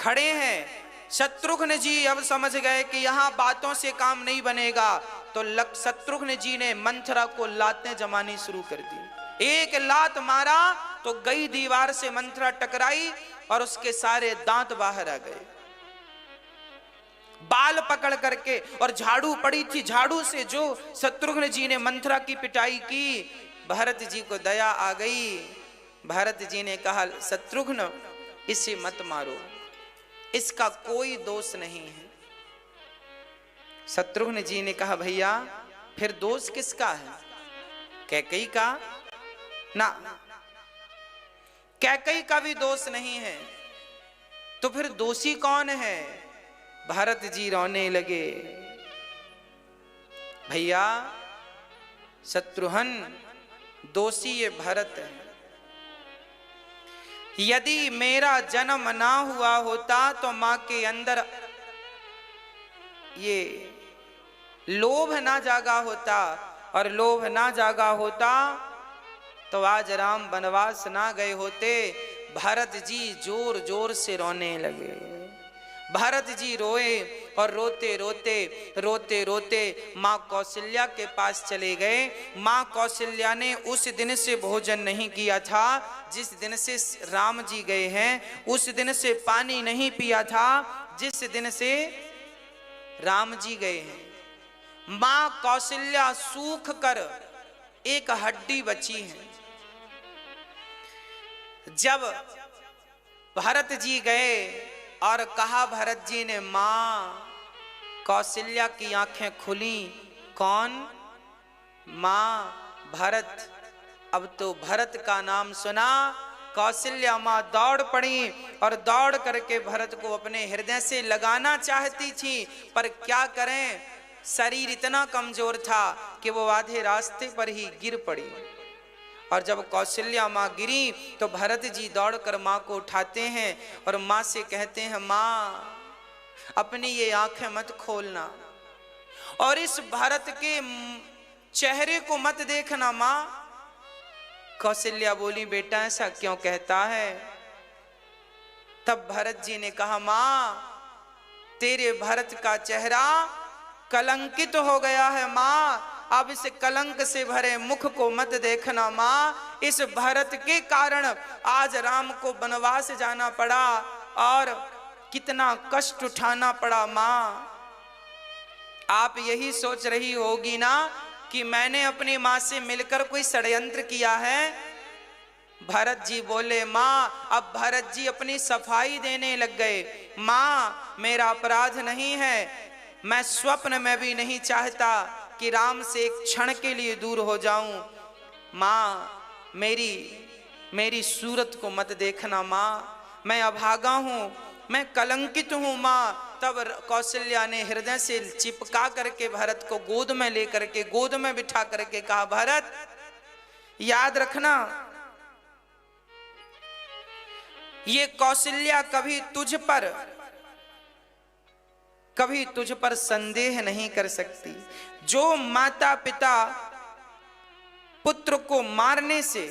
खड़े हैं। शत्रुघ्न जी अब समझ गए कि यहां बातों से काम नहीं बनेगा, तो शत्रुघ्न जी ने मंथरा को लातें जमानी शुरू कर दी। एक लात मारा तो गई दीवार से मंथरा टकराई और उसके सारे दांत बाहर आ गए। बाल पकड़ करके और झाड़ू पड़ी थी, झाड़ू से जो शत्रुघ्न जी ने मंथरा की पिटाई की, भरत जी को दया आ गई। भरत जी ने कहा, शत्रुघ्न इसे मत मारो, इसका कोई दोष नहीं है। शत्रुघ्न जी ने कहा, भैया फिर दोष किसका है? कैकेयी का? ना, कैकेयी का भी दोष नहीं है, तो फिर दोषी कौन है? भरत जी रोने लगे। भैया शत्रुघ्न, दोषी ये भरत है। यदि मेरा जन्म ना हुआ होता तो मां के अंदर ये लोभ ना जागा होता, और लोभ ना जागा होता तो आज राम वनवास ना गए होते। भरत जी जोर जोर से रोने लगे। भरत जी रोए और रोते रोते रोते रोते मां कौशल्या के पास चले गए। मां कौशल्या ने उस दिन से भोजन नहीं किया था जिस दिन से राम जी गए हैं, उस दिन से पानी नहीं पिया था जिस दिन से राम जी गए हैं। मां कौशल्या सूख कर एक हड्डी बची है। जब भरत जी गए और कहा भरत जी ने, मां कौशल्या की आंखें खुली। कौन? मां भरत। अब तो भरत का नाम सुना, कौशल्या मां दौड़ पड़ी और दौड़ करके भरत को अपने हृदय से लगाना चाहती थी, पर क्या करें, शरीर इतना कमजोर था कि वो आधे रास्ते पर ही गिर पड़ी। और जब कौशल्या मां गिरी तो भरत जी दौड़कर मां को उठाते हैं और मां से कहते हैं, मां अपनी ये आंखें मत खोलना और इस भरत के चेहरे को मत देखना। मां कौशल्या बोली, बेटा ऐसा क्यों कहता है? तब भरत जी ने कहा, मां तेरे भरत का चेहरा कलंकित हो गया है। मां अब इस कलंक से भरे मुख को मत देखना। मां इस भरत के कारण आज राम को वनवास जाना पड़ा और कितना कष्ट उठाना पड़ा। मां आप यही सोच रही होगी ना कि मैंने अपनी मां से मिलकर कोई षड्यंत्र किया है। भरत जी बोले, मां अब भरत जी अपनी सफाई देने लग गए। मां मेरा अपराध नहीं है, मैं स्वप्न में भी नहीं चाहता कि राम से एक क्षण के लिए दूर हो जाऊं। मां मेरी सूरत को मत देखना। मां मैं अभागा हूं, मैं कलंकित हूं। मां तब कौशल्या ने हृदय से चिपका करके भरत को गोद में लेकर के गोद में बिठा करके कहा, भरत याद रखना, ये कौशल्या कभी तुझ पर संदेह नहीं कर सकती। जो माता पिता पुत्र को मारने से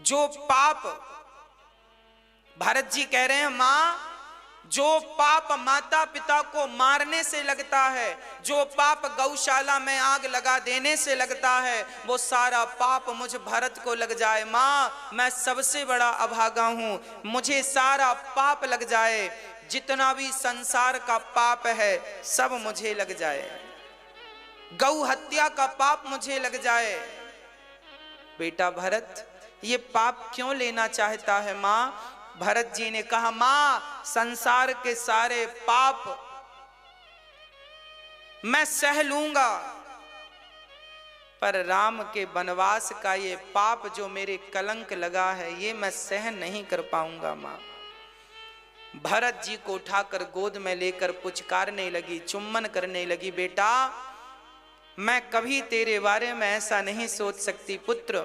जो पाप, भरत जी कह रहे हैं, मां जो पाप माता पिता को मारने से लगता है, जो पाप गौशाला में आग लगा देने से लगता है, वो सारा पाप मुझ भरत को लग जाए। मां मैं सबसे बड़ा अभागा हूं, मुझे सारा पाप लग जाए, जितना भी संसार का पाप है सब मुझे लग जाए, गौ हत्या का पाप मुझे लग जाए। बेटा भरत ये पाप क्यों लेना चाहता है? मां भरत जी ने कहा, मां संसार के सारे पाप मैं सह लूंगा, पर राम के वनवास का ये पाप जो मेरे कलंक लगा है ये मैं सहन नहीं कर पाऊंगा। मां भरत जी को उठाकर गोद में लेकर पुचकारने लगी, चुम्बन करने लगी, बेटा मैं कभी तेरे बारे में ऐसा नहीं सोच सकती पुत्र।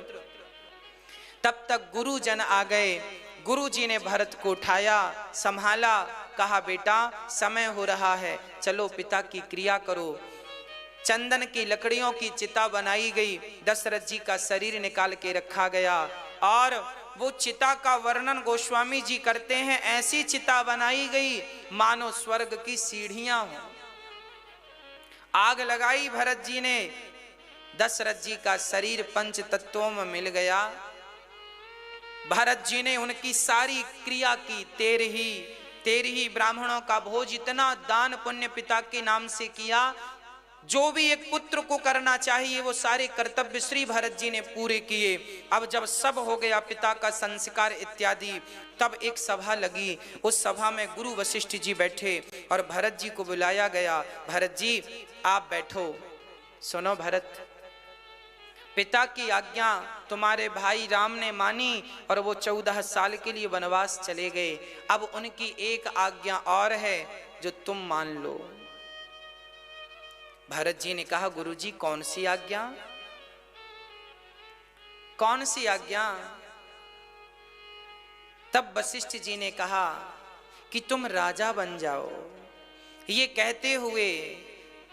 तब तक गुरुजन आ गए। गुरुजी ने भरत को उठाया, संभाला, कहा बेटा समय हो रहा है, चलो पिता की क्रिया करो। चंदन की लकड़ियों की चिता बनाई गई, दशरथ जी का शरीर निकाल के रखा गया और वो चिता का वर्णन गोस्वामी जी करते हैं, ऐसी चिता बनाई गई मानो स्वर्ग की सीढ़ियां हो। आग लगाई भरत जी ने, दशरथ जी का शरीर पंच तत्वों में मिल गया। भरत जी ने उनकी सारी क्रिया की, तेरह ही ब्राह्मणों का भोज, इतना दान पुण्य पिता के नाम से किया, जो भी एक पुत्र को करना चाहिए वो सारे कर्तव्य श्री भरत जी ने पूरे किए। अब जब सब हो गया, पिता का संस्कार इत्यादि, तब एक सभा लगी। उस सभा में गुरु वशिष्ठ जी बैठे और भरत जी को बुलाया गया। भरत जी आप बैठो, सुनो भरत, पिता की आज्ञा तुम्हारे भाई राम ने मानी और वो 14 साल के लिए वनवास चले गए। अब उनकी एक आज्ञा और है जो तुम मान लो। भरत जी ने कहा, गुरुजी कौन सी आज्ञा? कौन सी आज्ञा? तब वशिष्ठ जी ने कहा कि तुम राजा बन जाओ। ये कहते हुए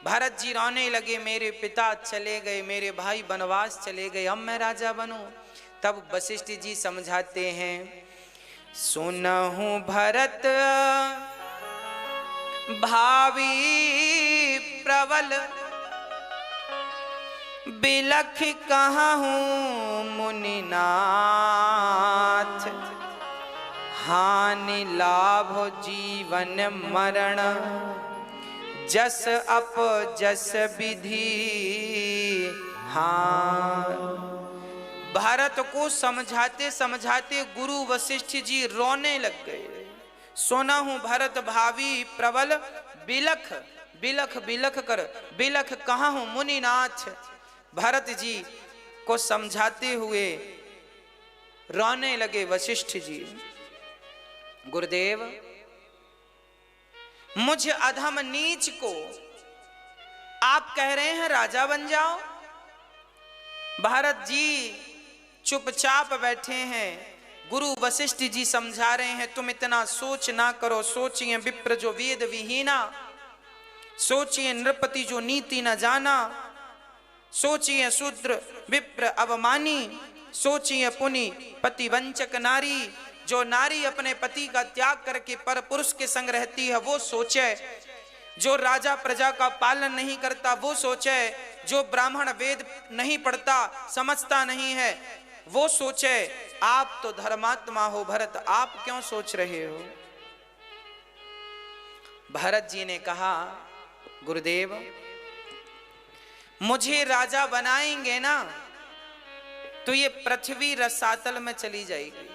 भरत जी रोने लगे, मेरे पिता चले गए, मेरे भाई वनवास चले गए, अब मैं राजा बनूं। तब वशिष्ठ जी समझाते हैं, सुनहु भरत भावी प्रबल, बिलख कहूं मुनिनाथ, हानि लाभ जीवन मरण, जस अप जस विधि। हाँ, भारत को समझाते समझाते गुरु वशिष्ठ जी रोने लग गए। सोना हूं भरत भावी प्रबल, बिलख बिलख बिलख कर, बिलख कहाँ हूं मुनिनाथ। भरत जी को समझाते हुए रोने लगे वशिष्ठ जी। गुरुदेव, मुझ अधम नीच को आप कह रहे हैं राजा बन जाओ। भरत जी चुपचाप बैठे हैं। गुरु वशिष्ठ जी समझा रहे हैं, तुम इतना सोच ना करो। सोचिए विप्र जो वेद विहीना, सोचिए नृपति जो नीति न जाना, सोचिए शूद्र विप्र अवमानी, सोचिए पुनि पति वंचक नारी। जो नारी अपने पति का त्याग करके पर पुरुष के संग रहती है वो सोचे, जो राजा प्रजा का पालन नहीं करता वो सोचे, जो ब्राह्मण वेद नहीं पढ़ता समझता नहीं है वो सोचे। आप तो धर्मात्मा हो भरत, आप क्यों सोच रहे हो? भरत जी ने कहा, गुरुदेव मुझे राजा बनाएंगे ना तो ये पृथ्वी रसातल में चली जाएगी।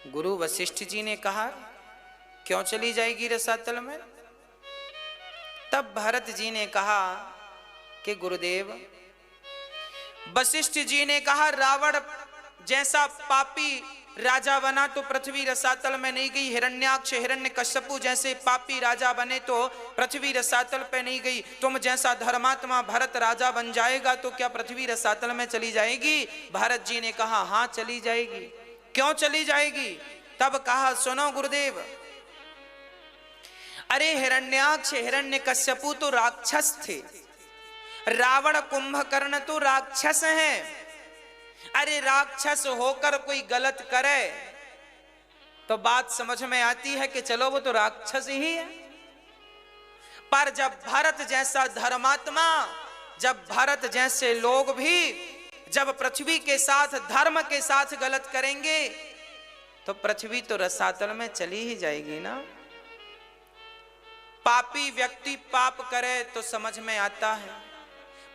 गुरु वशिष्ठ जी ने कहा, क्यों चली जाएगी रसातल में? तब भरत जी ने कहा कि गुरुदेव, वशिष्ठ जी ने कहा, रावण जैसा पापी राजा बना तो पृथ्वी रसातल में नहीं गई, हिरण्याक्ष हिरण्यकश्यपु जैसे पापी राजा बने तो पृथ्वी रसातल पे नहीं गई। तुम जैसा धर्मात्मा भरत राजा बन जाएगा तो क्या पृथ्वी रसातल में चली जाएगी? भरत जी ने कहा, हाँ चली जाएगी। क्यों चली जाएगी? तब कहा, सुनो गुरुदेव, अरे हिरण्याक्ष हिरण्यकश्यपु तो राक्षस थे, रावण कुंभकर्ण तो राक्षस हैं। अरे राक्षस होकर कोई गलत करे तो बात समझ में आती है कि चलो वो तो राक्षस ही है। पर जब भरत जैसा धर्मात्मा, जब भरत जैसे लोग भी जब पृथ्वी के साथ धर्म के साथ गलत करेंगे तो पृथ्वी तो रसातल में चली ही जाएगी ना। पापी व्यक्ति पाप करे तो समझ में आता है,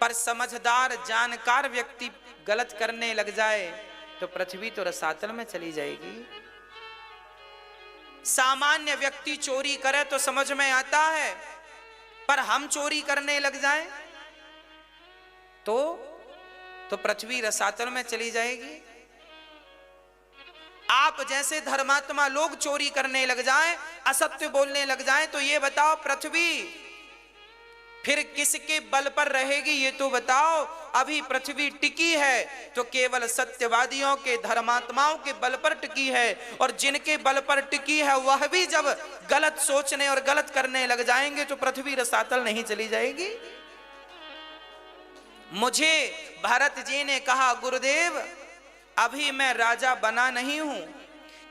पर समझदार जानकार व्यक्ति गलत करने लग जाए तो पृथ्वी तो रसातल में चली जाएगी। सामान्य व्यक्ति चोरी करे तो समझ में आता है, पर हम चोरी करने लग जाएं तो पृथ्वी रसातल में चली जाएगी। आप जैसे धर्मात्मा लोग चोरी करने लग जाएं, असत्य बोलने लग जाएं, तो ये बताओ पृथ्वी फिर किसके बल पर रहेगी? ये तो बताओ। अभी पृथ्वी टिकी है तो केवल सत्यवादियों के, धर्मात्माओं के बल पर टिकी है, और जिनके बल पर टिकी है वह भी जब गलत सोचने और गलत करने लग जाएंगे तो पृथ्वी रसातल नहीं चली जाएगी। मुझे भरत जी ने कहा, गुरुदेव अभी मैं राजा बना नहीं हूं,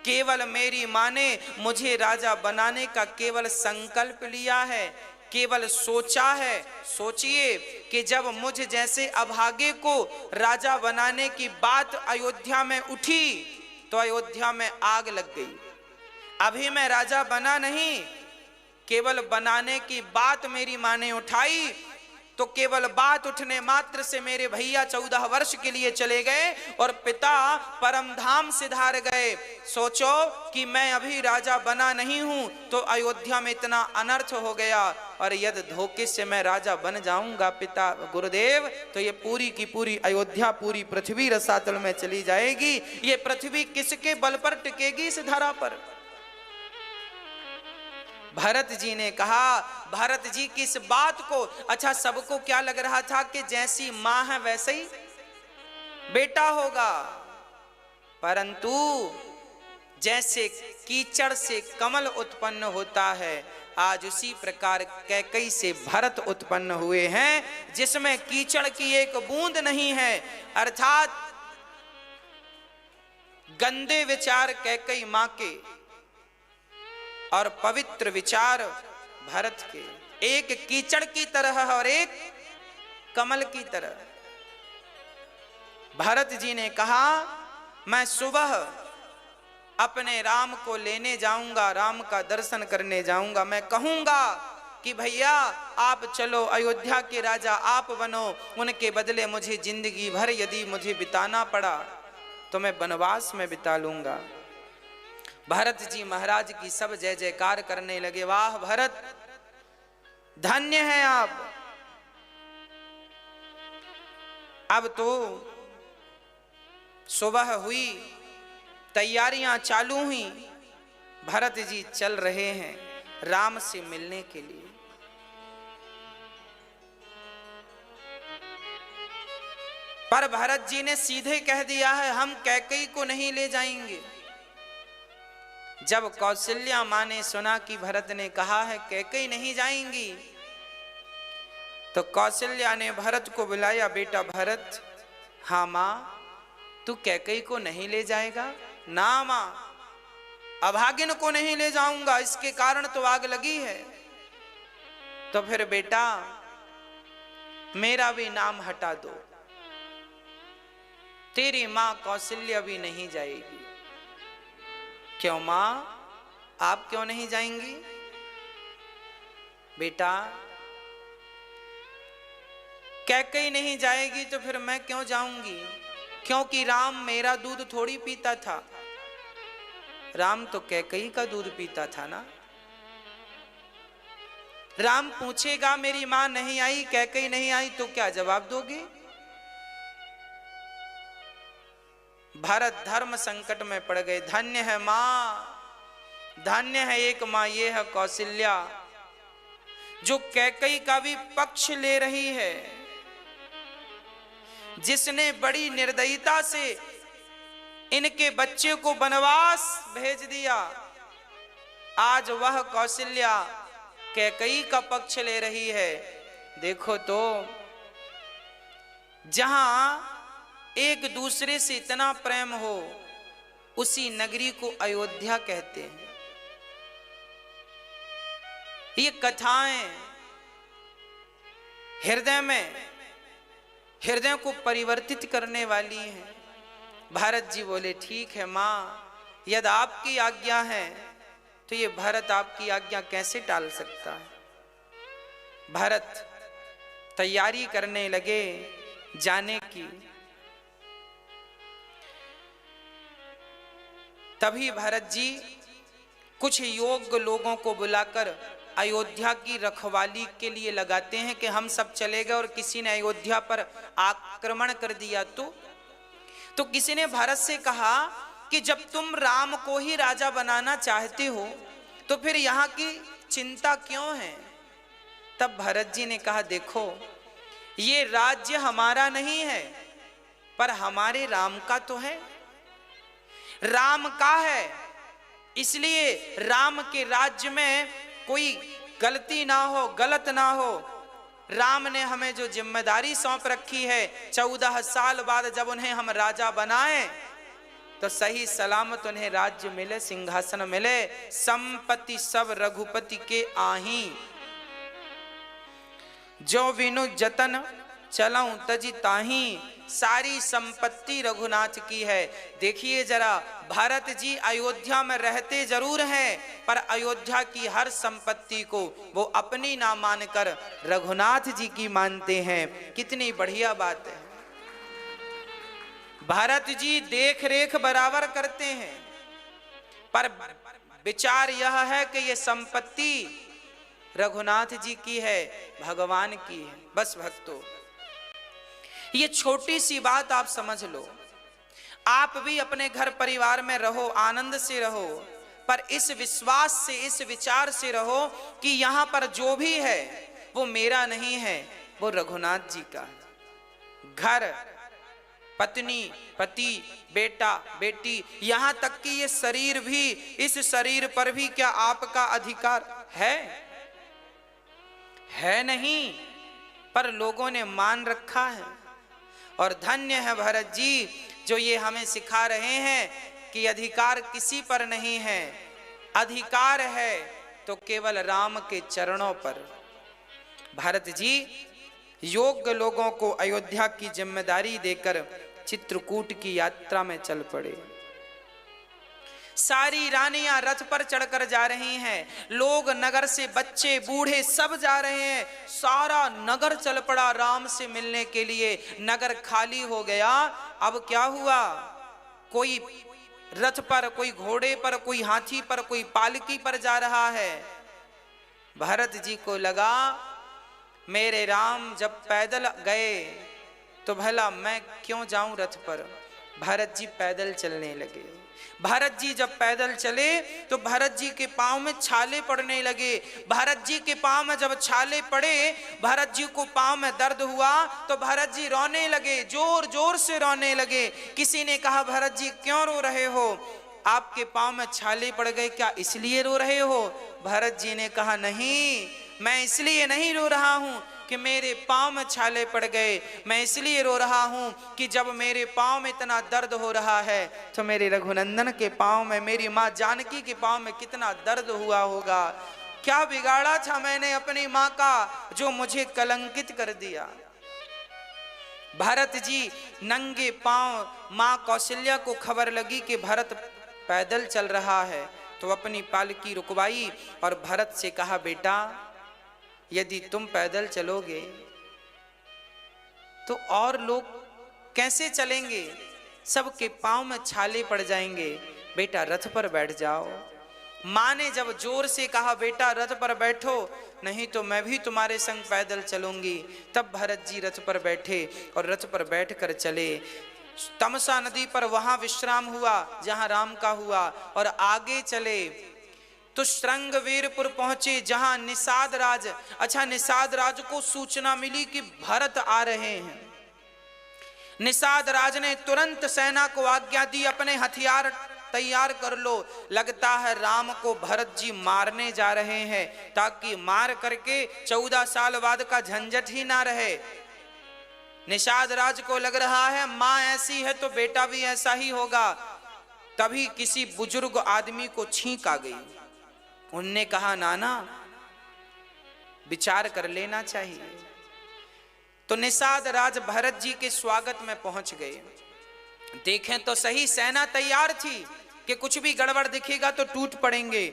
केवल मेरी मां ने मुझे राजा बनाने का केवल संकल्प लिया है, केवल सोचा है। सोचिए कि जब मुझ जैसे अभागे को राजा बनाने की बात अयोध्या में उठी तो अयोध्या में आग लग गई। अभी मैं राजा बना नहीं, केवल बनाने की बात मेरी मां ने उठाई तो केवल बात उठने मात्र से मेरे भैया 14 वर्ष के लिए चले गए और पिता परम धाम सिधार गए। सोचो कि मैं अभी राजा बना नहीं हूं तो अयोध्या में इतना अनर्थ हो गया, और यदि धोखे से मैं राजा बन जाऊंगा पिता गुरुदेव तो ये पूरी की पूरी अयोध्या, पूरी पृथ्वी रसातल में चली जाएगी। ये पृथ्वी किसके बल पर टिकेगी इस धरा पर? भरत जी ने कहा, भरत जी की इस बात को, अच्छा सबको क्या लग रहा था कि जैसी मां है वैसे ही बेटा होगा, परंतु जैसे कीचड़ से कमल उत्पन्न होता है आज उसी प्रकार कैकई से भरत उत्पन्न हुए हैं, जिसमें कीचड़ की एक बूंद नहीं है, अर्थात गंदे विचार कैकई मां के और पवित्र विचार भरत के, एक कीचड़ की तरह और एक कमल की तरह। भरत जी ने कहा मैं सुबह अपने राम को लेने जाऊंगा, राम का दर्शन करने जाऊंगा, मैं कहूंगा कि भैया आप चलो, अयोध्या के राजा आप बनो, उनके बदले मुझे जिंदगी भर यदि मुझे बिताना पड़ा तो मैं वनवास में बिता लूंगा। भरत जी महाराज की सब जय जयकार करने लगे, वाह भरत धन्य है आप। अब तो सुबह हुई, तैयारियां चालू हुई, भरत जी चल रहे हैं राम से मिलने के लिए। पर भरत जी ने सीधे कह दिया है हम कैकई को नहीं ले जाएंगे। जब कौशल्या मां ने सुना कि भरत ने कहा है कैकई नहीं जाएंगी तो कौशल्या ने भरत को बुलाया, बेटा भरत, हाँ मां तू कैकई को नहीं ले जाएगा? ना मां, अभागिन को नहीं ले जाऊंगा, इसके कारण तो आग लगी है। तो फिर बेटा मेरा भी नाम हटा दो, तेरी मां कौशल्या भी नहीं जाएगी। क्यों मां, आप क्यों नहीं जाएंगी? बेटा कैकई नहीं जाएगी तो फिर मैं क्यों जाऊंगी? क्योंकि राम मेरा दूध थोड़ी पीता था, राम तो कैकई का दूध पीता था ना। राम पूछेगा मेरी मां नहीं आई, कैकई नहीं आई, तो क्या जवाब दोगे? भरत धर्म संकट में पड़ गए। धन्य है मां, धन्य है एक मां ये है कौशल्या जो कैकई का भी पक्ष ले रही है, जिसने बड़ी निर्दयता से इनके बच्चे को वनवास भेज दिया। आज वह कौशल्या कैकई का पक्ष ले रही है। देखो तो जहां एक दूसरे से इतना प्रेम हो उसी नगरी को अयोध्या कहते हैं। ये कथाएं हृदय को परिवर्तित करने वाली हैं। भरत जी बोले ठीक है मां, यदि आपकी आज्ञा है तो ये भरत आपकी आज्ञा कैसे टाल सकता है। भरत तैयारी करने लगे जाने की। तभी भरत जी कुछ योग्य लोगों को बुलाकर अयोध्या की रखवाली के लिए लगाते हैं कि हम सब चले गए और किसी ने अयोध्या पर आक्रमण कर दिया तो किसी ने भरत से कहा कि जब तुम राम को ही राजा बनाना चाहते हो तो फिर यहाँ की चिंता क्यों है? तब भरत जी ने कहा देखो ये राज्य हमारा नहीं है पर हमारे राम का तो है, राम का है, इसलिए राम के राज्य में कोई गलती ना हो, गलत ना हो। राम ने हमें जो जिम्मेदारी सौंप रखी है 14 साल बाद जब उन्हें हम राजा बनाए तो सही सलामत उन्हें राज्य मिले, सिंहासन मिले। संपत्ति सब रघुपति के आही, जो विनु जतन चलऊं तजी ताही। सारी संपत्ति रघुनाथ की है। देखिए जरा, भरत जी अयोध्या में रहते जरूर हैं, पर अयोध्या की हर संपत्ति को वो अपनी ना मानकर रघुनाथ जी की मानते हैं। कितनी बढ़िया बात है। भरत जी देख रेख बराबर करते हैं, पर विचार यह है कि ये संपत्ति रघुनाथ जी की है, भगवान की है। बस भक्तों, ये छोटी सी बात आप समझ लो। आप भी अपने घर परिवार में रहो, आनंद से रहो, पर इस विश्वास से, इस विचार से रहो कि यहां पर जो भी है वो मेरा नहीं है, वो रघुनाथ जी का। घर, पत्नी, पति, बेटा, बेटी, यहां तक कि ये शरीर भी, इस शरीर पर भी क्या आपका अधिकार है नहीं, पर लोगों ने मान रखा है। और धन्य है भरत जी जो ये हमें सिखा रहे हैं कि अधिकार किसी पर नहीं है, अधिकार है तो केवल राम के चरणों पर। भरत जी योग्य लोगों को अयोध्या की जिम्मेदारी देकर चित्रकूट की यात्रा में चल पड़े। सारी रानियां रथ पर चढ़कर जा रही हैं, लोग नगर से बच्चे बूढ़े सब जा रहे हैं। सारा नगर चल पड़ा राम से मिलने के लिए। नगर खाली हो गया। अब क्या हुआ? कोई रथ पर, कोई घोड़े पर, कोई हाथी पर, कोई पालकी पर जा रहा है। भरत जी को लगा मेरे राम जब पैदल गए तो भला मैं क्यों जाऊं रथ पर। भरत जी पैदल चलने लगे। भरत जी जब पैदल चले तो भरत जी के पांव में छाले पड़ने लगे। भरत जी के पांव में जब छाले पड़े, भरत जी को पांव में दर्द हुआ तो भरत जी रोने लगे, जोर जोर से रोने लगे। किसी ने कहा भरत जी क्यों रो रहे हो, आपके पांव में छाले पड़ गए, क्या इसलिए रो रहे हो? भरत जी ने कहा नहीं, मैं इसलिए नहीं रो रहा हूं कि मेरे पांव में छाले पड़ गए, मैं इसलिए रो रहा हूं कि जब मेरे पांव में इतना दर्द हो रहा है तो मेरे रघुनंदन के पांव में, मेरी मां जानकी के पांव में कितना दर्द हुआ होगा। क्या बिगाड़ा था मैंने अपनी मां का जो मुझे कलंकित कर दिया। भरत जी नंगे पांव, मां कौशल्या को खबर लगी कि भरत पैदल चल रहा है तो अपनी पालकी रुकवाई और भरत से कहा बेटा यदि तुम पैदल चलोगे तो और लोग कैसे चलेंगे, सबके पांव में छाले पड़ जाएंगे, बेटा रथ पर बैठ जाओ। मां ने जब जोर से कहा बेटा रथ पर बैठो, नहीं तो मैं भी तुम्हारे संग पैदल चलूंगी, तब भरत जी रथ पर बैठे और रथ पर बैठकर चले। तमसा नदी पर वहां विश्राम हुआ जहां राम का हुआ और आगे चले तो श्रृंगवीरपुर पहुंचे जहां निषाद राज, अच्छा निषाद राज को सूचना मिली कि भरत आ रहे हैं। निषाद राज ने तुरंत सेना को आज्ञा दी अपने हथियार तैयार कर लो, लगता है राम को भरत जी मारने जा रहे हैं, ताकि मार करके 14 साल बाद का झंझट ही ना रहे। निषाद राज को लग रहा है मां ऐसी है तो बेटा भी ऐसा ही होगा। तभी किसी बुजुर्ग आदमी को छींक आ गई। उनने कहा नाना विचार कर लेना चाहिए। तो निषाद राज भरत जी के स्वागत में पहुंच गए। देखें तो सही सेना तैयार थी कि कुछ भी गड़बड़ दिखेगा तो टूट पड़ेंगे,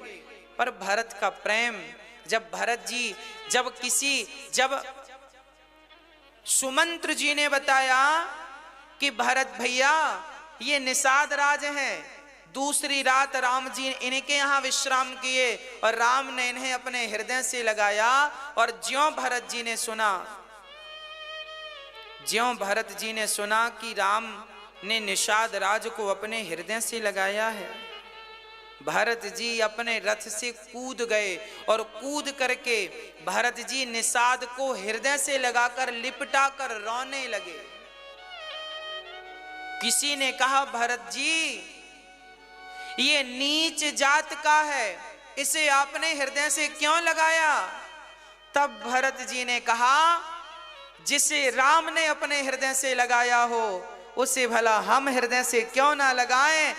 पर भरत का प्रेम, जब भरत जी जब सुमंत्र जी ने बताया कि भरत भैया ये निषाद राज हैं, दूसरी रात राम जी इनके यहाँ विश्राम किए और राम ने इन्हें अपने हृदय से लगाया। और ज्यों भरत जी ने सुना कि राम ने निषाद राज को अपने हृदय से लगाया है, भरत जी अपने रथ से कूद गए और कूद करके भरत जी निषाद को हृदय से लगाकर लिपटा कर रोने लगे। किसी ने कहा भरत जी ये नीच जात का है, इसे आपने हृदय से क्यों लगाया? तब भरत जी ने कहा जिसे राम ने अपने हृदय से लगाया हो उसे भला हम हृदय से क्यों ना लगाएं।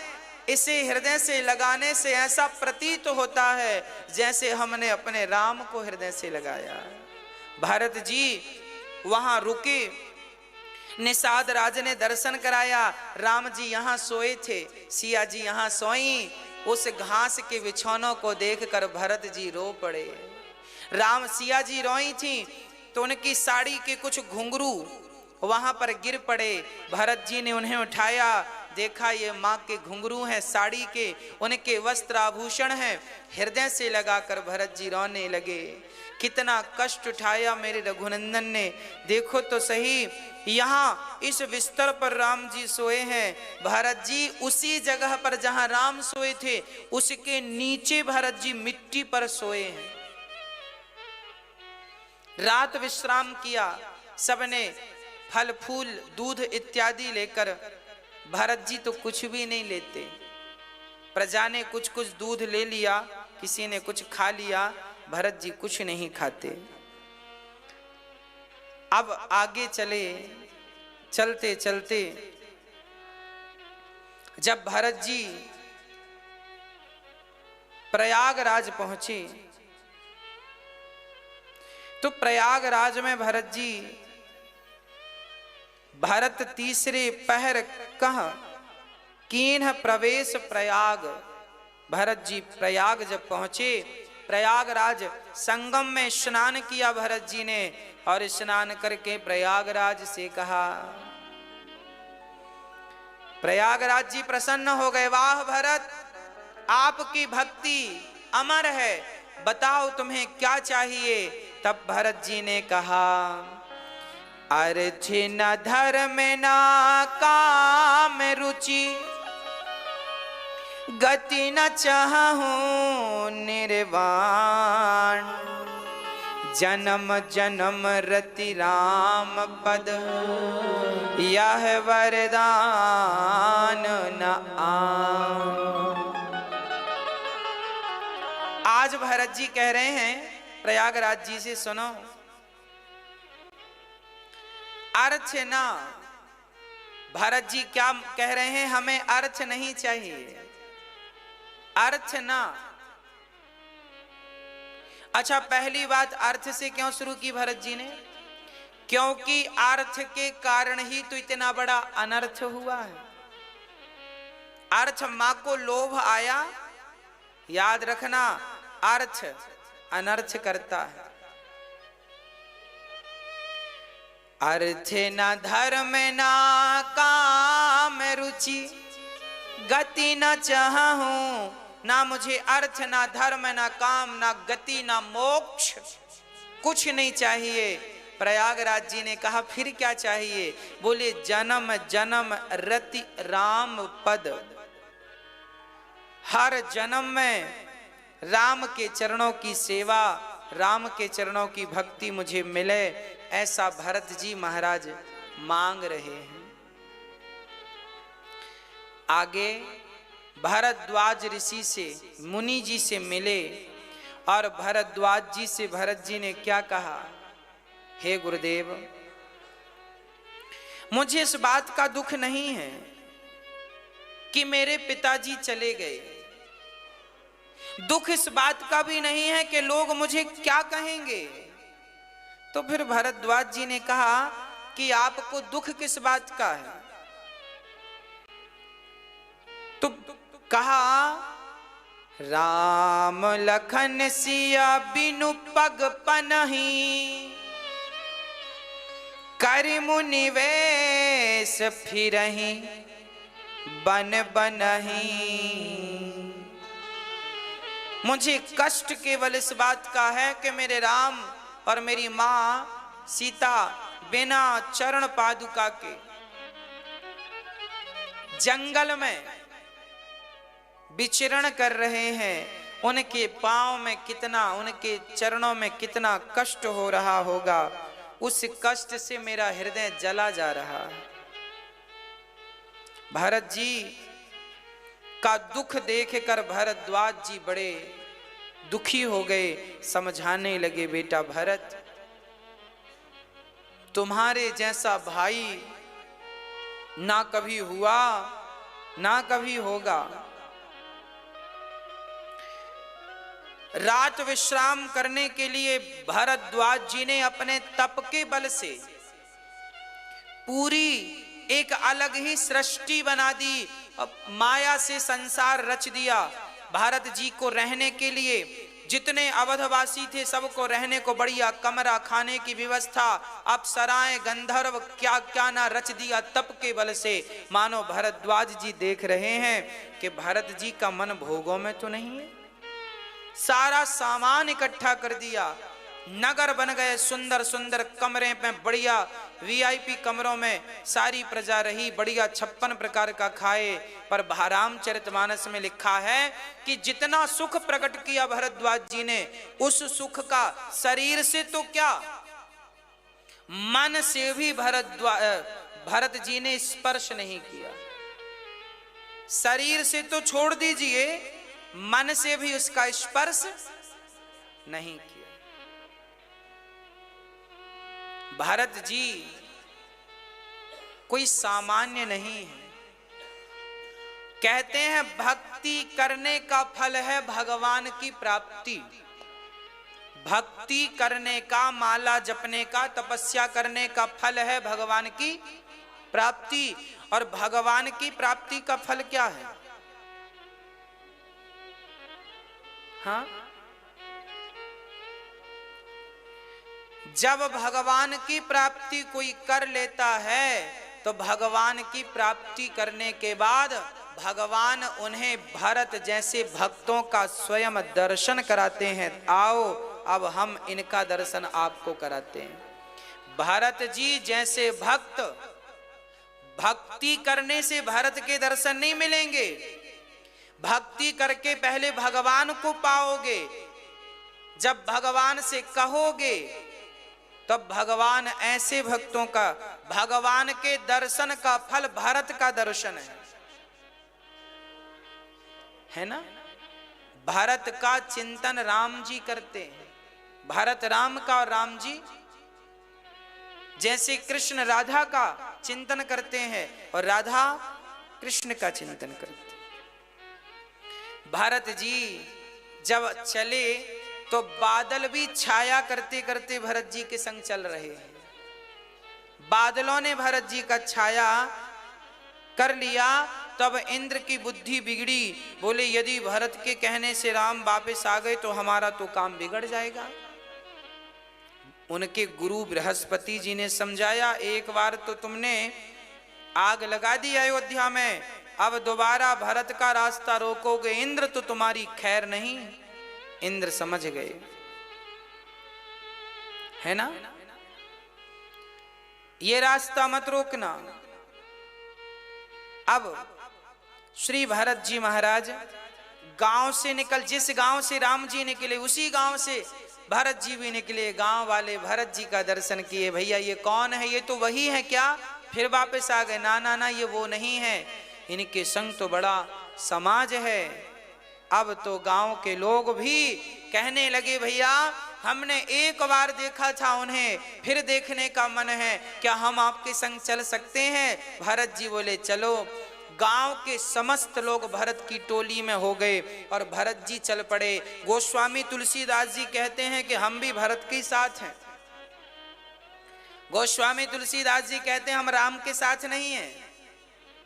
इसे हृदय से लगाने से ऐसा प्रतीत होता है जैसे हमने अपने राम को हृदय से लगाया। भरत जी वहां रुके, निषाद राज ने दर्शन कराया। राम जी यहाँ सोए थे, सिया जी यहाँ सोई। उस घास के बिछौनों को देखकर भरत जी रो पड़े। राम सिया जी रोई थी तो उनकी साड़ी के कुछ घुंघरू वहां पर गिर पड़े। भरत जी ने उन्हें उठाया, देखा ये माँ के घुंघरू हैं, साड़ी के, उनके वस्त्र आभूषण हैं। हृदय से लगाकर भरत जी रोने लगे। कितना कष्ट उठाया मेरे रघुनंदन ने, देखो तो सही। यहाँ इस बिस्तर पर राम जी सोए हैं, भरत जी उसी जगह पर जहां राम सोए थे उसके नीचे भरत जी मिट्टी पर सोए हैं। रात विश्राम किया, सबने फल फूल दूध इत्यादि लेकर। भरत जी तो कुछ भी नहीं लेते। प्रजा ने कुछ कुछ दूध ले लिया, किसी ने कुछ खा लिया, भरत जी कुछ नहीं खाते। अब आगे चले, चलते चलते जब भरत जी प्रयागराज पहुंचे तो प्रयागराज में भरत जी, भरत तीसरे पहर कह कीन्ह प्रवेश प्रयाग। भरत जी प्रयाग जब पहुंचे, प्रयागराज संगम में स्नान किया भरत जी ने, और स्नान करके प्रयागराज से कहा, प्रयागराज जी प्रसन्न हो गए, वाह भरत आपकी भक्ति अमर है, बताओ तुम्हें क्या चाहिए। तब भरत जी ने कहा, अर्थ न धर्म न काम रुचि, गति न चाहूं निर्वाण, जन्म जन्म रति राम पद, यह वरदान न आन। आज भरत जी कह रहे हैं प्रयागराज जी से, सुनो, अर्थ ना, भरत जी क्या कह रहे हैं, हमें अर्थ नहीं चाहिए, अर्थ ना। अच्छा, पहली बात अर्थ से क्यों शुरू की भरत जी ने? क्योंकि अर्थ के कारण ही तो इतना बड़ा अनर्थ हुआ है। अर्थ मां को लोभ आया, याद रखना, अर्थ अनर्थ करता है। अर्थ न धर्म न काम रुचि, गति न चाहूं, ना मुझे अर्थ ना धर्म ना काम ना गति ना मोक्ष, कुछ नहीं चाहिए। प्रयागराज जी ने कहा फिर क्या चाहिए? बोले जन्म जन्म रति राम पद, हर जन्म में राम के चरणों की सेवा, राम के चरणों की भक्ति मुझे मिले, ऐसा भरत जी महाराज मांग रहे हैं। आगे भरद्वाज ऋषि से, मुनि जी से मिले और भरद्वाज जी से भरत जी ने क्या कहा, हे गुरुदेव, मुझे इस बात का दुख नहीं है कि मेरे पिताजी चले गए, दुख इस बात का भी नहीं है कि लोग मुझे क्या कहेंगे। तो फिर भरद्वाज जी ने कहा कि आपको दुख किस बात का है? तो कहा, राम लखन सिया बिनु पग पनहि, कर मुनि वेश फिरहि बन बनहि। मुझे कष्ट केवल इस बात का है कि मेरे राम और मेरी मां सीता बिना चरण पादुका के जंगल में विचरण कर रहे हैं, उनके पांव में कितना, उनके चरणों में कितना कष्ट हो रहा होगा, उस कष्ट से मेरा हृदय जला जा रहा है। भरत जी का दुख देखकर भरद्वाज जी बड़े दुखी हो गए, समझाने लगे, बेटा भरत, तुम्हारे जैसा भाई ना कभी हुआ ना कभी होगा। रात विश्राम करने के लिए भरद्वाज जी ने अपने तप के बल से पूरी एक अलग ही सृष्टि बना दी। अब माया से संसार रच दिया। भारत जी को रहने के लिए जितने अवधवासी थे सबको रहने को बढ़िया कमरा, खाने की व्यवस्था, अप्सराएं, गंधर्व क्या क्या ना रच दिया तप के बल से। मानो भरद्वाज जी देख रहे हैं कि भारत जी का मन भोगों में तो नहीं है। सारा सामान इकट्ठा कर दिया, नगर बन गए, सुंदर सुंदर कमरे में, बढ़िया वीआईपी कमरों में सारी प्रजा रही, बढ़िया 56 प्रकार का खाए। पर रामचरितमानस में लिखा है कि जितना सुख प्रकट किया भरद्वाज जी ने, उस सुख का शरीर से तो क्या, मन से भी भरत जी ने स्पर्श नहीं किया। शरीर से तो छोड़ दीजिए, मन से भी उसका स्पर्श नहीं किया। भारत जी कोई सामान्य नहीं है। कहते हैं भक्ति करने का फल है भगवान की प्राप्ति। भक्ति करने का, माला जपने का, तपस्या करने का फल है भगवान की प्राप्ति। और भगवान की प्राप्ति का फल क्या है? हाँ, जब भगवान की प्राप्ति कोई कर लेता है तो भगवान की प्राप्ति करने के बाद भगवान उन्हें भरत जैसे भक्तों का स्वयं दर्शन कराते हैं। आओ अब हम इनका दर्शन आपको कराते हैं। भरत जी जैसे भक्त, भक्ति करने से भरत के दर्शन नहीं मिलेंगे। भक्ति करके पहले भगवान को पाओगे, जब भगवान से कहोगे तब भगवान ऐसे भक्तों का, भगवान के दर्शन का फल भरत का दर्शन है ना। भरत का चिंतन राम जी करते हैं। भरत राम का और राम जी जैसे कृष्ण राधा का चिंतन करते हैं और राधा कृष्ण का चिंतन करते हैं। भारत जी जब चले तो बादल भी छाया करते करते भरत जी के संग चल रहे हैं। बादलों ने भरत जी का छाया कर लिया। तब इंद्र की बुद्धि बिगड़ी, बोले यदि भरत के कहने से राम वापस आ गए तो हमारा तो काम बिगड़ जाएगा। उनके गुरु बृहस्पति जी ने समझाया, एक बार तो तुमने आग लगा दी अयोध्या में, अब दोबारा भरत का रास्ता रोकोगे इंद्र तो तुम्हारी खैर नहीं। इंद्र समझ गए, है ना, ये रास्ता मत रोकना। अब श्री भरत जी महाराज गांव से निकल, जिस गांव से राम जी निकले उसी गांव से भरत जी भी निकले। गांव वाले भरत जी का दर्शन किए, भैया ये कौन है, ये तो वही है क्या? फिर वापस आ गए, ना ना ना ये वो नहीं है, इनके संग तो बड़ा समाज है। अब तो गांव के लोग भी कहने लगे, भैया हमने एक बार देखा था उन्हें, फिर देखने का मन है, क्या हम आपके संग चल सकते हैं? भरत जी बोले चलो। गांव के समस्त लोग भरत की टोली में हो गए और भरत जी चल पड़े। गोस्वामी तुलसीदास जी कहते हैं कि हम भी भरत के साथ हैं। गोस्वामी तुलसीदास जी कहते हैं हम राम के साथ नहीं हैं,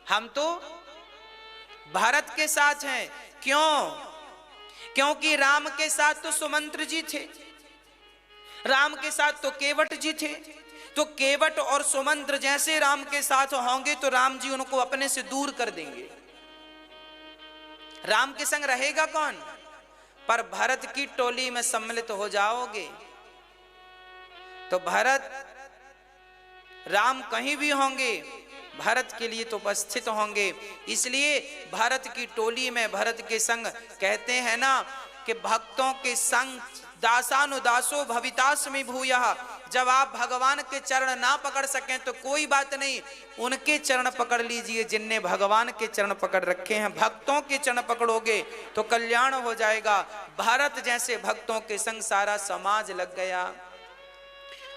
हम तो भरत के साथ हैं। क्यों? क्योंकि राम के साथ तो सुमंत्र जी थे, राम के साथ तो केवट जी थे, तो केवट और सुमंत्र जैसे राम के साथ होंगे तो राम जी उनको अपने से दूर कर देंगे। राम के संग रहेगा कौन? पर भरत की टोली में सम्मिलित हो जाओगे तो भरत, राम कहीं भी होंगे भरत के लिए तो उपस्थित होंगे। इसलिए भरत की टोली में, भरत के संग, कहते हैं ना कि भक्तों के संग दासानुदासो भवितास्मि भूयः। जब आप भगवान के चरण ना पकड़ सकें तो कोई बात नहीं, उनके चरण पकड़ लीजिए जिनने भगवान के चरण पकड़ रखे हैं। भक्तों के चरण पकड़ोगे तो कल्याण हो जाएगा। भरत जैसे भक्तों के संग सारा समाज लग गया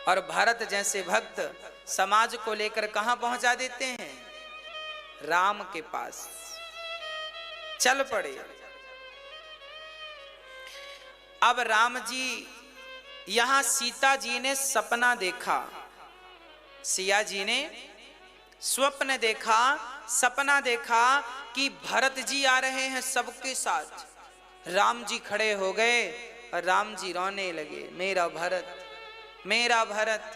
और भरत जैसे भक्त समाज को लेकर कहां पहुंचा देते हैं? राम के पास चल पड़े। अब राम जी, यहां सीता जी ने सपना देखा, सिया जी ने स्वप्न देखा, सपना देखा कि भरत जी आ रहे हैं सबके साथ। राम जी खड़े हो गए और राम जी रोने लगे, मेरा भरत, मेरा भरत,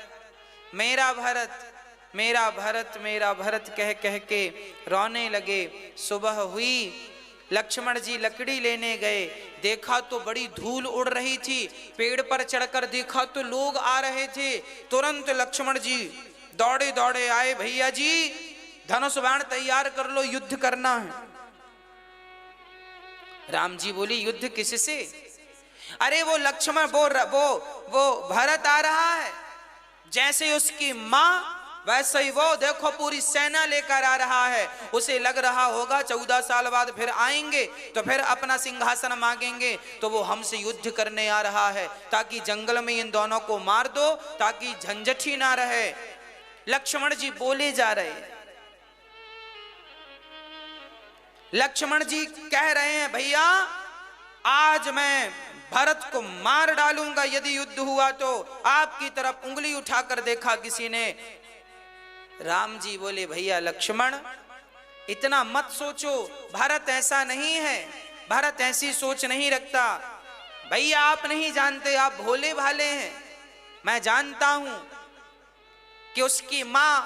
मेरा भरत, मेरा भरत, मेरा भरत कह कह के रोने लगे। सुबह हुई, लक्ष्मण जी लकड़ी लेने गए, देखा तो बड़ी धूल उड़ रही थी। पेड़ पर चढ़कर देखा तो लोग आ रहे थे। तुरंत लक्ष्मण जी दौड़े दौड़े आए, भैया जी धनुष बाण तैयार कर लो, युद्ध करना है। राम जी बोली, युद्ध किससे? अरे वो लक्ष्मण, वो भरत आ रहा है, जैसे उसकी मां वैसे ही वो देखो पूरी सेना लेकर आ रहा है। उसे लग रहा होगा 14 साल बाद फिर आएंगे तो फिर अपना सिंहासन मांगेंगे, तो वो हमसे युद्ध करने आ रहा है, ताकि जंगल में इन दोनों को मार दो, ताकि झंझट ही ना रहे। लक्ष्मण जी बोले जा रहे, लक्ष्मण जी कह रहे हैं, भैया आज मैं भरत को मार डालूंगा, यदि युद्ध हुआ तो। आपकी तरफ उंगली उठाकर देखा किसी ने। राम जी बोले, भैया लक्ष्मण इतना मत सोचो, भरत ऐसा नहीं है, भरत ऐसी सोच नहीं रखता। भैया आप नहीं जानते, आप भोले भाले हैं। मैं जानता हूं कि उसकी मां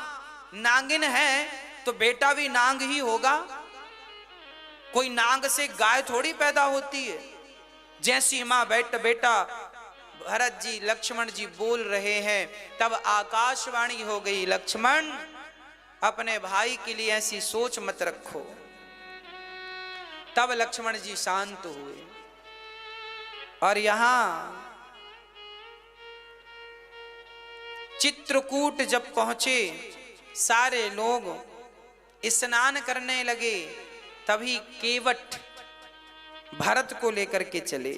नागिन है तो बेटा भी नाग ही होगा। कोई नाग से गाय थोड़ी पैदा होती है। जैसी मां बेटा। भरत जी, लक्ष्मण जी बोल रहे हैं, तब आकाशवाणी हो गई, लक्ष्मण अपने भाई के लिए ऐसी सोच मत रखो। तब लक्ष्मण जी शांत हुए। और यहां चित्रकूट जब पहुंचे, सारे लोग स्नान करने लगे, तभी केवट भरत को लेकर के चले।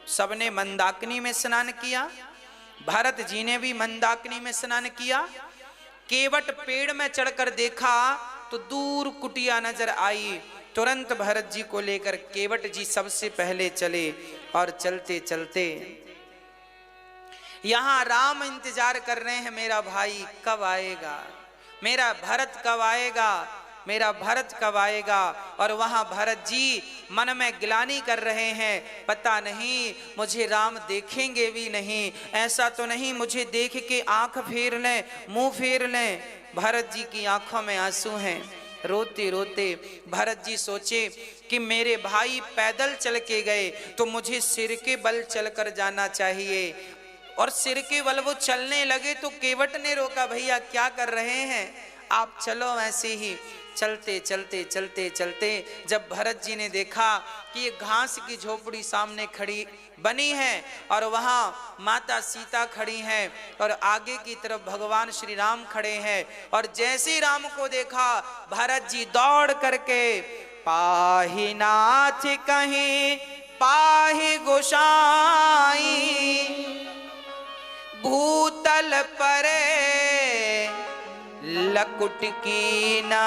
सबने मंदाकिनी में स्नान किया, भरत जी ने भी मंदाकिनी में स्नान किया। केवट पेड़ में चढ़कर देखा तो दूर कुटिया नजर आई। तुरंत भरत जी को लेकर केवट जी सबसे पहले चले। और चलते चलते यहां राम इंतजार कर रहे हैं, मेरा भाई कब आएगा, मेरा भरत कब आएगा, मेरा भरत कब आएगा। और वहां भरत जी मन में ग्लानि कर रहे हैं, पता नहीं मुझे राम देखेंगे भी नहीं, ऐसा तो नहीं मुझे देख के आंख फेर लें, मुंह फेर लें। भरत जी की आंखों में आंसू हैं। रोते रोते भरत जी सोचे कि मेरे भाई पैदल चल के गए तो मुझे सिर के बल चलकर जाना चाहिए। और सिर के बल वो चलने लगे तो केवट ने रोका, भैया क्या कर रहे हैं, आप चलो ऐसे ही। चलते चलते चलते चलते जब भरत जी ने देखा कि ये घास की झोपड़ी सामने खड़ी बनी है और वहाँ माता सीता खड़ी हैं और आगे की तरफ भगवान श्री राम खड़े हैं, और जैसे राम को देखा भरत जी दौड़ करके पाहि नाथ कहीं पाहि गोसाई भूतल परे लकुट की नाई।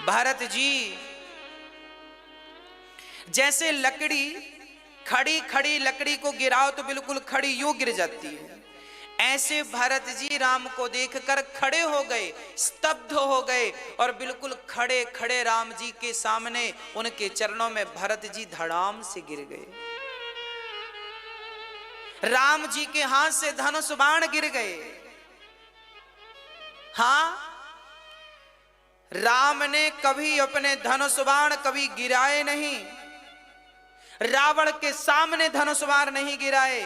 भरत जी जैसे लकड़ी खड़ी खड़ी लकड़ी को गिराओ तो बिल्कुल खड़ी यूं गिर जाती है, ऐसे भरत जी राम को देखकर खड़े हो गए, स्तब्ध हो गए और बिल्कुल खड़े खड़े राम जी के सामने उनके चरणों में भरत जी धड़ाम से गिर गए। राम जी के हाथ से धनुष बाण गिर गए। हां, राम ने कभी अपने धनुष बाण कभी गिराए नहीं, रावण के सामने धनुष बाण नहीं गिराए,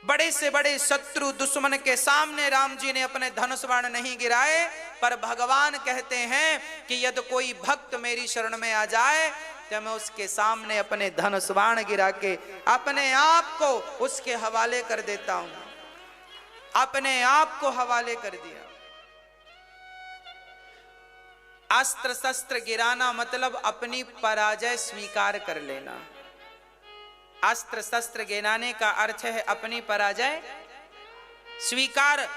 बड़े से बड़े शत्रु दुश्मन के सामने राम जी ने अपने धनुष बाण नहीं गिराए। पर भगवान कहते हैं कि यदि कोई भक्त मेरी शरण में आ जाए तो मैं उसके सामने अपने धनुष बाण गिरा के अपने आप को उसके हवाले कर देता हूं। अपने आप को हवाले कर दिया। अस्त्र शस्त्र गिराना मतलब अपनी पराजय स्वीकार कर लेना। अस्त्र शस्त्र गिराने का अर्थ है अपनी पराजय स्वीकार।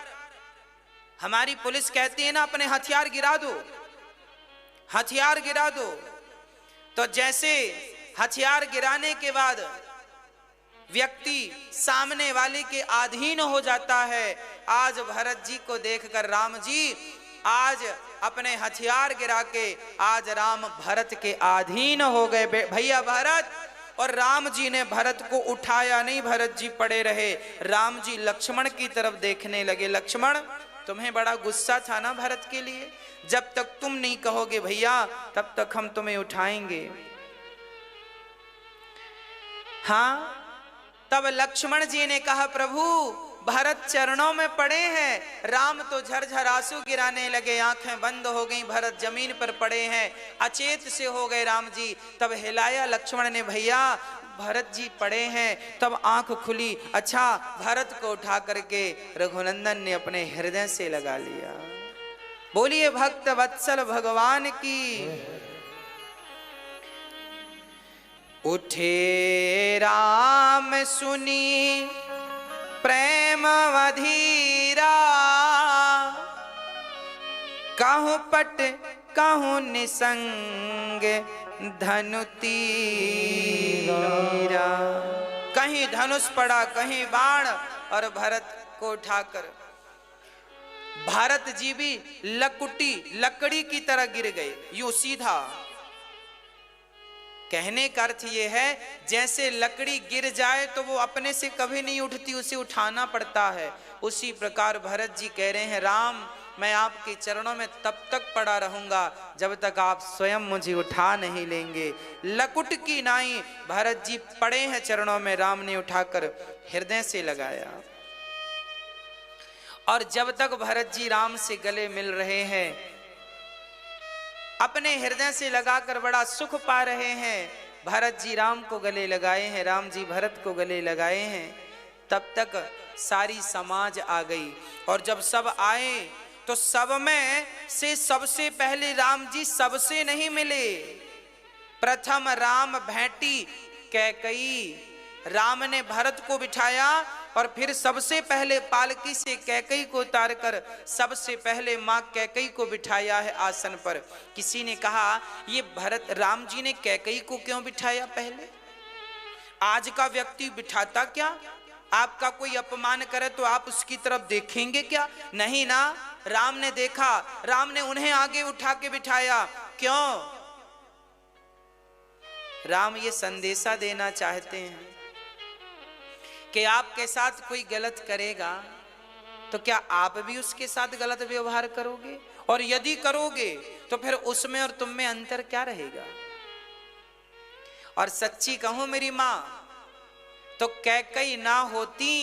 हमारी पुलिस कहती है ना अपने हथियार गिरा दो, हथियार गिरा दो। तो जैसे हथियार गिराने के बाद व्यक्ति सामने वाले के अधीन हो जाता है, आज भरत जी को देखकर राम जी आज अपने हथियार गिरा के आज राम भरत के अधीन हो गए। भैया भरत, और राम जी ने भरत को उठाया नहीं, भरत जी पड़े रहे। राम जी लक्ष्मण की तरफ देखने लगे, लक्ष्मण तुम्हें बड़ा गुस्सा था ना भरत के लिए, जब तक तुम नहीं कहोगे भैया तब तक हम तुम्हें उठाएंगे। हाँ, तब लक्ष्मण जी ने कहा प्रभु भरत चरणों में पड़े हैं। राम तो झरझर आंसू गिराने लगे, आंखें बंद हो गईं, भरत जमीन पर पड़े हैं, अचेत से हो गए राम जी। तब हिलाया लक्ष्मण ने, भैया भरत जी पड़े हैं। तब आंख खुली, अच्छा भरत को उठा करके रघुनंदन ने अपने हृदय से लगा लिया। बोलिए भक्त वत्सल भगवान की। उठे राम सुनी प्रेम अधीरा, कहूं पट कहूं निसंग धनु तीरा। कहीं धनुष पड़ा, कहीं बाण, और भरत को उठाकर भारत जी भी लकड़ी की तरह गिर गए, यूं सीधा। कहने का अर्थ यह है जैसे लकड़ी गिर जाए तो वो अपने से कभी नहीं उठती, उसे उठाना पड़ता है। उसी प्रकार भरत जी कह रहे हैं राम मैं आपके चरणों में तब तक पड़ा रहूंगा जब तक आप स्वयं मुझे उठा नहीं लेंगे। लकुट की नाई भरत जी पड़े हैं चरणों में, राम ने उठाकर हृदय से लगाया। और जब तक भरत जी राम से गले मिल रहे हैं, अपने हृदय से लगाकर बड़ा सुख पा रहे हैं, भरत जी राम को गले लगाए हैं, राम जी भरत को गले लगाए हैं, तब तक सारी समाज आ गई। और जब सब आए तो सब में से सबसे पहले राम जी सबसे नहीं मिले। प्रथम राम भेंटी कैकई, राम ने भरत को बिठाया और फिर सबसे पहले पालकी से कैकई को उतारकर सबसे पहले मां कैकई को बिठाया है आसन पर। किसी ने कहा ये भरत राम जी ने कैकई को क्यों बिठाया पहले? आज का व्यक्ति बिठाता क्या? आपका कोई अपमान करे तो आप उसकी तरफ देखेंगे क्या? नहीं ना, राम ने देखा, राम ने उन्हें आगे उठा के बिठाया। क्यों? राम ये संदेशा देना चाहते हैं कि आपके साथ कोई गलत करेगा तो क्या आप भी उसके साथ गलत व्यवहार करोगे? और यदि करोगे तो फिर उसमें और तुम में अंतर क्या रहेगा? और सच्ची कहूं मेरी मां, तो कैकई ना होती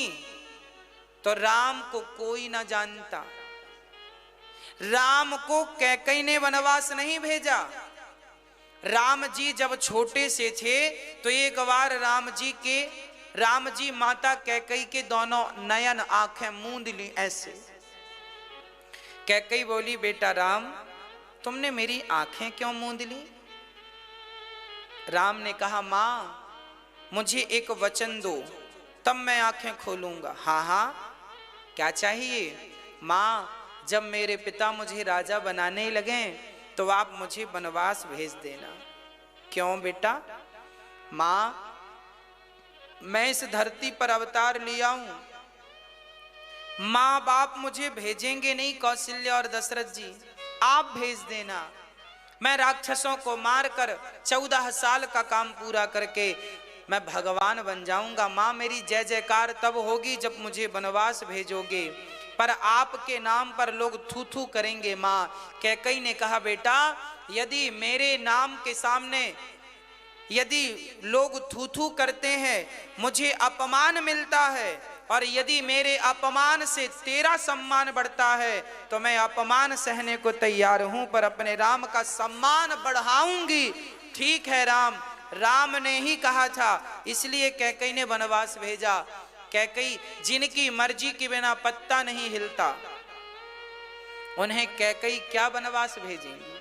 तो राम को कोई ना जानता। राम को कैकई ने वनवास नहीं भेजा। राम जी जब छोटे से थे तो एक बार राम जी माता कैकई के दोनों नयन आंखें मूंद ली ऐसे। कैकई बोली बेटा राम तुमने मेरी आंखें क्यों मूंद ली? राम ने कहा मां मुझे एक वचन दो तब मैं आंखें खोलूंगा। हाँ हाँ क्या चाहिए? मां जब मेरे पिता मुझे राजा बनाने लगे तो आप मुझे वनवास भेज देना। क्यों बेटा? मां मैं इस धरती पर अवतार लिया हूं, मां बाप मुझे भेजेंगे नहीं, कौशल्या और दशरथ जी आप भेज देना। मैं राक्षसों को मारकर 14 साल का काम पूरा करके मैं भगवान बन जाऊंगा। मां मेरी जय जयकार तब होगी जब मुझे वनवास भेजोगे, पर आपके नाम पर लोग थू थू करेंगे। मां कैकई ने कहा बेटा यदि मेरे नाम के सामने यदि लोग थू थू करते हैं मुझे अपमान मिलता है, और यदि मेरे अपमान से तेरा सम्मान बढ़ता है तो मैं अपमान सहने को तैयार हूं, पर अपने राम का सम्मान बढ़ाऊंगी। ठीक है राम ने ही कहा था, इसलिए कैकई ने वनवास भेजा। कैकई जिनकी मर्जी के बिना पत्ता नहीं हिलता, उन्हें कैकई क्या वनवास भेजेंगी?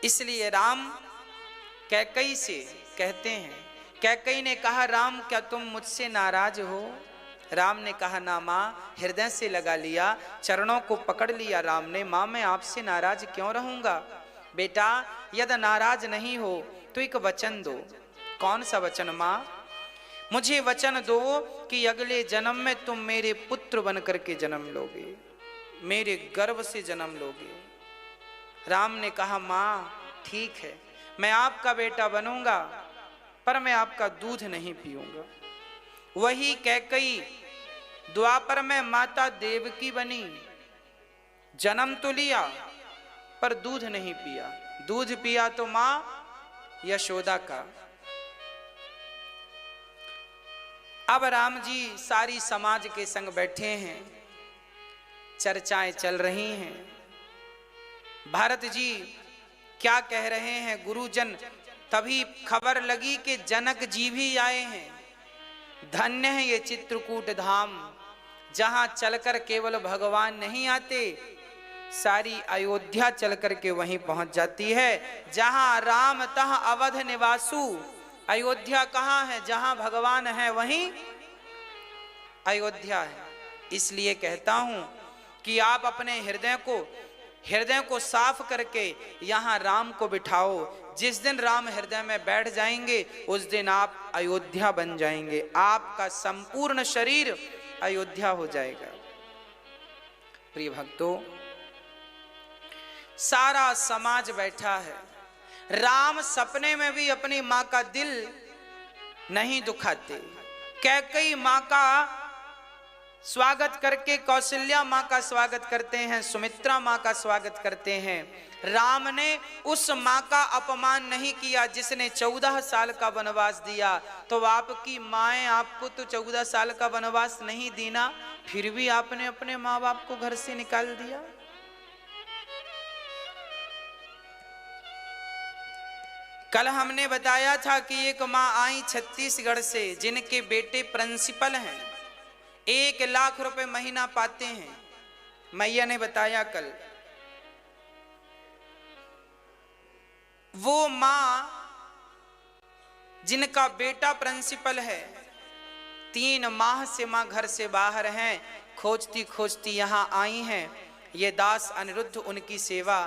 इसलिए राम कैकई से कहते हैं, कैकई ने कहा राम क्या तुम मुझसे नाराज हो? राम ने कहा ना माँ, हृदय से लगा लिया, चरणों को पकड़ लिया राम ने। माँ मैं आपसे नाराज क्यों रहूंगा? बेटा यदि नाराज नहीं हो तो एक वचन दो। कौन सा वचन माँ? मुझे वचन दो कि अगले जन्म में तुम मेरे पुत्र बन करके जन्म लोगे, मेरे गर्भ से जन्म लोगे। राम ने कहा माँ ठीक है, मैं आपका बेटा बनूंगा, पर मैं आपका दूध नहीं पीऊंगा। वही कैकेयी द्वापर में माता देवकी बनी, जन्म तो लिया पर दूध नहीं पिया। दूध पिया तो मां यशोदा का। अब राम जी सारी समाज के संग बैठे हैं, चर्चाएं चल रही हैं। भरत जी क्या कह रहे हैं? गुरुजन, तभी खबर लगी कि जनक जी भी आए हैं। धन्य है ये चित्रकूट धाम, जहां चलकर केवल भगवान नहीं आते, सारी अयोध्या चलकर के वहीं पहुंच जाती है। जहां राम तह अवध निवासु। अयोध्या कहाँ है? जहां भगवान है वहीं अयोध्या है। इसलिए कहता हूं कि आप अपने हृदय को साफ करके यहां राम को बिठाओ। जिस दिन राम हृदय में बैठ जाएंगे उस दिन आप अयोध्या बन जाएंगे, आपका संपूर्ण शरीर अयोध्या हो जाएगा। प्रिय भक्तों, सारा समाज बैठा है। राम सपने में भी अपनी मां का दिल नहीं दुखाते। कैकेयी मां का स्वागत करके कौशल्या मां का स्वागत करते हैं, सुमित्रा मां का स्वागत करते हैं। राम ने उस मां का अपमान नहीं किया जिसने 14 साल का वनवास दिया। तो आपकी माएं आपको तो 14 साल का वनवास नहीं दी ना, फिर भी आपने अपने माँ बाप को घर से निकाल दिया। कल हमने बताया था कि एक मां आई छत्तीसगढ़ से, जिनके बेटे प्रिंसिपल हैं, 1 लाख रुपए महीना पाते हैं। मैया ने बताया कल। वो मां जिनका बेटा प्रिंसिपल है, 3 माह से मां घर से बाहर हैं, खोजती खोजती यहां आई हैं। ये दास अनिरुद्ध उनकी सेवा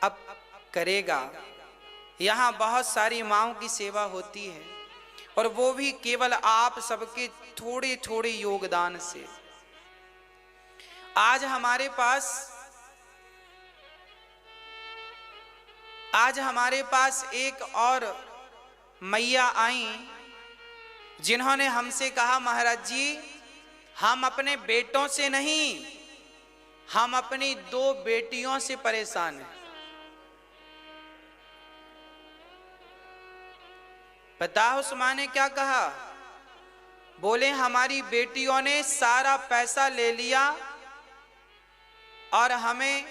अब करेगा। यहां बहुत सारी माओं की सेवा होती है, और वो भी केवल आप सबके थोड़े थोड़े योगदान से। आज हमारे पास एक और मैया आई, जिन्होंने हमसे कहा महाराज जी, हम अपने बेटों से नहीं, हम अपनी 2 बेटियों से परेशान हैं। पता उस मां ने क्या कहा? बोले हमारी बेटियों ने सारा पैसा ले लिया और हमें